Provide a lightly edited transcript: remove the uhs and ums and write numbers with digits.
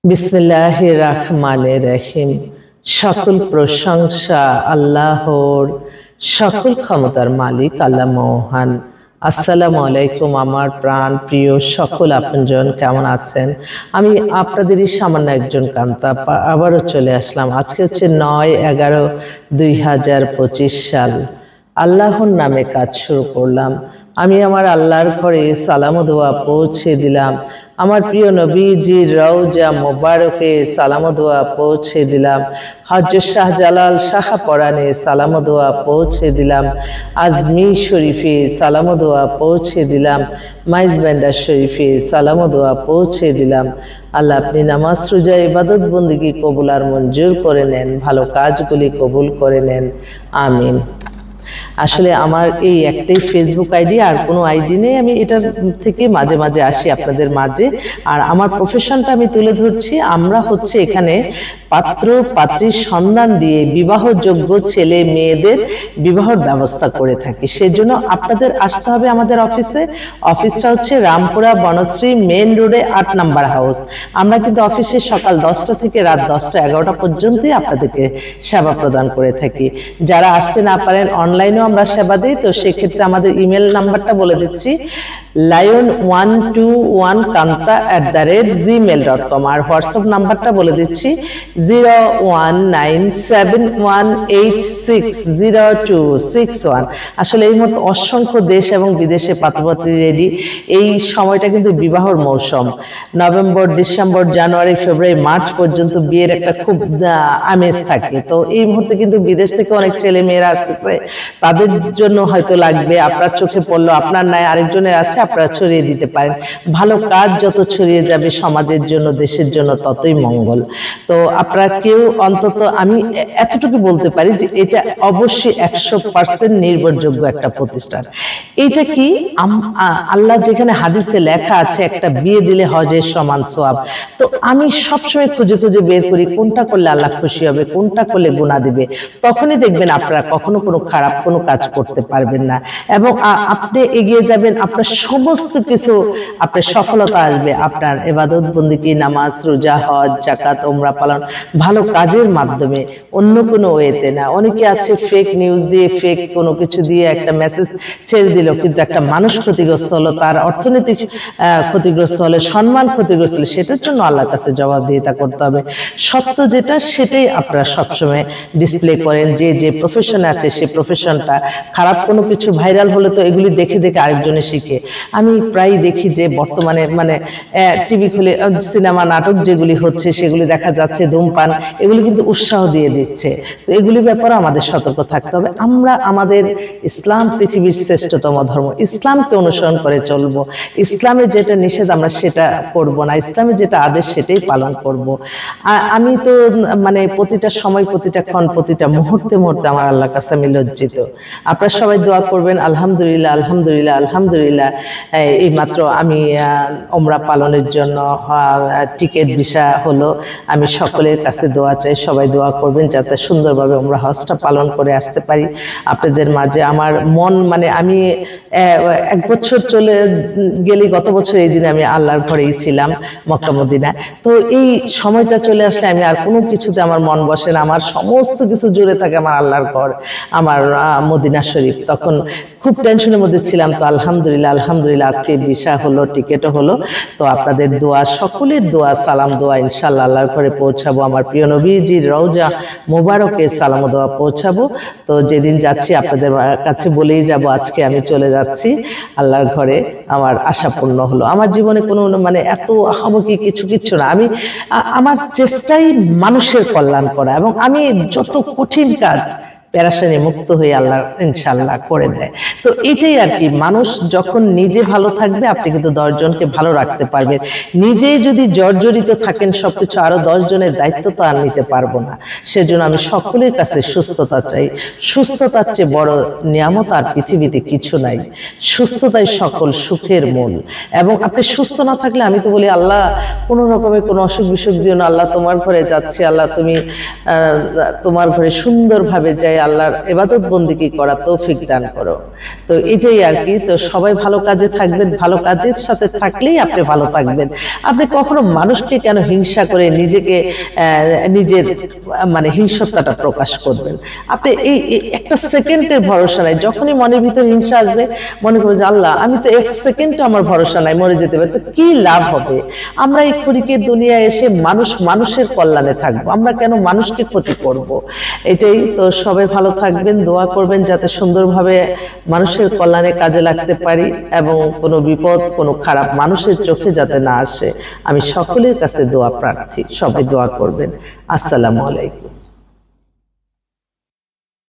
বিসমিল্লাহির রহমানির রহিম। সকল প্রশংসা আল্লাহর, সকল ক্ষমতার মালিক আল্লাহ মহান। আসসালামু আলাইকুম আমার প্রাণ প্রিয় সকল আপনজন, কেমন আছেন? আমি আপনাদেরই সামান্য একজন কান্তা আবারও চলে আসলাম। আজকে হচ্ছে 9/11/2025 সাল। আল্লাহর নামে কাজ শুরু করলাম। আমি আমার আল্লাহর ঘরে সালাম ও দোয়া পৌঁছে দিলাম। আমার প্রিয় নবীজির রওজা মোবারকে সালাম ও দোয়া পৌঁছে দিলাম। হযরত শাহজালাল শাহপরানে সালাম ও দোয়া পৌঁছে দিলাম। আজমির শরীফে সালাম ও দোয়া পৌঁছে দিলাম। মাইজবান্ডার শরীফে সালাম ও দোয়া পৌঁছে দিলাম। আল্লাহ আপনি নামাজ রোজা ইবাদত বন্দেগী কবুল আর মঞ্জুর করে নেন, ভালো কাজগুলি কবুল করে নেন, আমিন। আসলে আমার এই একটাই ফেসবুক আইডি, আর কোনো আইডি নেই। আমি এটার থেকে মাঝে মাঝে আসি আপনাদের মাঝে, আর আমার প্রফেশনটা আমি তুলে ধরছি। আমরা হচ্ছে এখানে পাত্র পাত্রীর সন্ধান দিয়ে বিবাহযোগ্য ছেলে মেয়েদের বিবাহর ব্যবস্থা করে থাকি। সেজন্য আপনাদের আসতে হবে আমাদের অফিসে। অফিসটা হচ্ছে রামপুরা বনশ্রী মেন রোডে 8 নাম্বার হাউস। আমরা কিন্তু অফিসে সকাল 10টা থেকে রাত 10টা 11টা পর্যন্তই আপনাদেরকে সেবা প্রদান করে থাকি। যারা আসতে না পারেন অনলাইনেও আমরা সেবা দিই। তো সেক্ষেত্রে আমাদের ইমেল নাম্বারটা বলে দিচ্ছি, lion121kanta@gmail.com, আর হোয়াটসঅ্যাপ নাম্বারটা বলে দিচ্ছি 01971860261। আসলে এই মতো অসংখ্য দেশ এবং বিদেশে পাত্রপাত্রী রেডি। এই সময়টা কিন্তু বিবাহর মৌসুম। নভেম্বর, ডিসেম্বর, জানুয়ারি, ফেব্রুয়ারি, মার্চ পর্যন্ত বিয়ের একটা খুব আমেজ থাকে। তো এই মুহূর্তে কিন্তু বিদেশ থেকে অনেক ছেলে মেয়েরা আসতেছে, তাদের জন্য হয়তো লাগবে। আপনার চোখে পড়লো, আপনার নাই আরেকজনের আছে, আপনারা ছড়িয়ে দিতে পারেন। ভালো কাজ যত ছড়িয়ে যাবে সমাজের জন্য, দেশের জন্য ততই মঙ্গল। তো আপনারা কেউ অন্তত, আমি এতটুকু বলতে পারি যে এটা অবশ্যই 100% নির্ভরযোগ্য একটা প্রতিষ্ঠান। এটা কি আল্লাহ যেখানে হাদিসে লেখা আছে একটা বিয়ে দিলে হজের সমান সওয়াব। তো আমি সবসময় খুঁজে খুঁজে বের করি কোনটা করলে আল্লাহ খুশি হবে, কোনটা করলে গুনাহ দিবে। তখনই দেখবেন আপনারা কখনো কোনো খারাপ কোনো কাজ করতে পারবেন না, এবং আপনি এগিয়ে যাবেন। আপনার সমস্ত কিছু, আপনার সফলতা আসবে আপনার ইবাদত বন্দেগী, নামাজ রোজা, হজ, যাকাত, ওমরা পালন, ভালো কাজের মাধ্যমে, অন্য কোনো ওয়েতে না। অনেকে আছে ফেক নিউজ দিয়ে, ফেক কোনো কিছু দিয়ে একটা মেসেজ ছেড়ে দিল, কিন্তু একটা মানুষ ক্ষতিগ্রস্ত হলো, তার অর্থনৈতিক ক্ষতিগ্রস্ত হলে, সম্মান ক্ষতিগ্রস্ত হলে, সেটার জন্য আল্লাহর কাছে জবাবদিহিতা করতে হবে। সত্য যেটা সেটাই আপনারা সবসময় ডিসপ্লে করেন। যে যে প্রফেশনে আছে সেই প্রফেশনটা, খারাপ কোনো কিছু ভাইরাল হলে তো এগুলি দেখে দেখে আরেকজনে শিখে। আমি প্রায় দেখি যে বর্তমানে টিভি খুলে সিনেমা নাটক যেগুলি হচ্ছে সেগুলি দেখা যাচ্ছে ধূমপান, এগুলি কিন্তু উৎসাহ দিয়ে দিচ্ছে। তো এগুলির ব্যাপারে আমাদের সতর্ক থাকতে হবে। আমরা আমাদের ইসলাম পৃথিবীর শ্রেষ্ঠতম ধর্ম, ইসলামকে অনুসরণ করে চলবো। ইসলামে যেটা নিষেধ আমরা সেটা করব না, ইসলামে যেটা আদেশ সেটাই পালন করব। আমি তো প্রতিটা সময়, প্রতিটা ক্ষণ, প্রতিটা মুহূর্তে মুহূর্তে আমার আল্লাহর কাছে আমি লজ্জিত। আপনারা সবাই দোয়া করবেন। আলহামদুলিল্লাহ, আলহামদুলিল্লাহ, আলহামদুলিল্লাহ। এই মাত্র আমি ওমরা পালনের জন্য টিকিট ভিসা হলো। আমি সকলের কাছে দোয়া চাই, সবাই দোয়া করবেন যাতে সুন্দরভাবে ওমরা হজটা পালন করে আসতে পারি আপনাদের মাঝে। আমার মন আমি 1 বছর চলে গেলে, গত বছর এই দিনে আমি আল্লাহর ঘরেই ছিলাম, মক্কা মদিনা। তো এই সময়টা চলে আসলে আমি আর কোনো কিছুতে আমার মন বসে না। আমার সমস্ত কিছু জুড়ে থাকে আমার আল্লাহর ঘর, আমার মদিনা শরীফ। তখন খুব টেনশনের মধ্যে ছিলাম। তো আলহামদুলিল্লাহ, আলহামদুলিল্লাহ, আজকে ভিসা হলো, টিকিটও হলো। তো আপনাদের দোয়া, সকলের দোয়া, সালাম দোয়া, ইনশাআল্লাহ আল্লাহর ঘরে পৌঁছাবো। আমার প্রিয় নবীজির রওজা মোবারকে সালাম দোয়া পৌঁছাবো। তো যেদিন যাচ্ছি আপনাদের কাছে বলেই যাব, আজকে আমি চলে যাচ্ছি আল্লাহর ঘরে। আমার আশা পূর্ণ হলো। আমার জীবনে কোনো এত আহামকি কিচ্ছু না। আমি আমার চেষ্টাই মানুষের কল্যাণ করা, এবং আমি যত কঠিন কাজ পেরেশানি মুক্ত হয়ে আল্লাহ ইনশাআল্লাহ করে দেয়। তো এটাই আর কি। মানুষ যখন নিজে ভালো থাকবে, আপনি কিন্তু 10 জনকে ভালো রাখতে পারবেন। নিজেই যদি জর্জরিত থাকেন সবকিছু, আরো 10 জনের দায়িত্ব তো আর নিতে পারবো না। সেজন্য আমি সকলের কাছে সুস্থতা চাই। সুস্থতার চেয়ে বড় নিয়ামত আর পৃথিবীতে কিছু নাই। সুস্থতাই সকল সুখের মূল। এবং আপনি সুস্থ না থাকলে, আমি তো বলি আল্লাহ কোনো রকমের কোনো অসুখ বিসুখ দিও না। আল্লাহ তোমার ঘরে যাচ্ছি, আল্লাহ তুমি তোমার ঘরে সুন্দরভাবে যাই, আল্লাহর ইবাদত বন্দেগী করা তৌফিক দান করো। তো এটাই আর কি। তো সবাই ভালো কাজে থাকবেন, ভালো কাজের সাথে থাকলেই আপনি ভালো থাকবেন। আপনি কখনো মানুষকে কেন হিংসা করে নিজেকে নিজের মানে হিংস্রতাটা প্রকাশ করবেন? আপনি এই একটা সেকেন্ডের ভরসা নাই, যখনই মনের ভিতর হিংসা আসবে মনে করবে যে আল্লাহ আমি তো এক সেকেন্ড আমার ভরসা নাই, মরে যেতে পারি, তো কি লাভ হবে? আমরা এই ক্ষণিকের দুনিয়ায় এসে মানুষের কল্যাণে থাকবো, আমরা কেন মানুষকে ক্ষতি করব? এটাই তো। সবাই ভালো থাকবেন, দোয়া করবেন যাতে সুন্দরভাবে মানুষের কল্যাণে কাজে লাগতে পারি এবং কোনো বিপদ কোনো খারাপ মানুষের চোখে যাতে না আসে। আমি সকলের কাছে দোয়া প্রার্থী, সবাই দোয়া করবেন। আসসালামু আলাইকুম।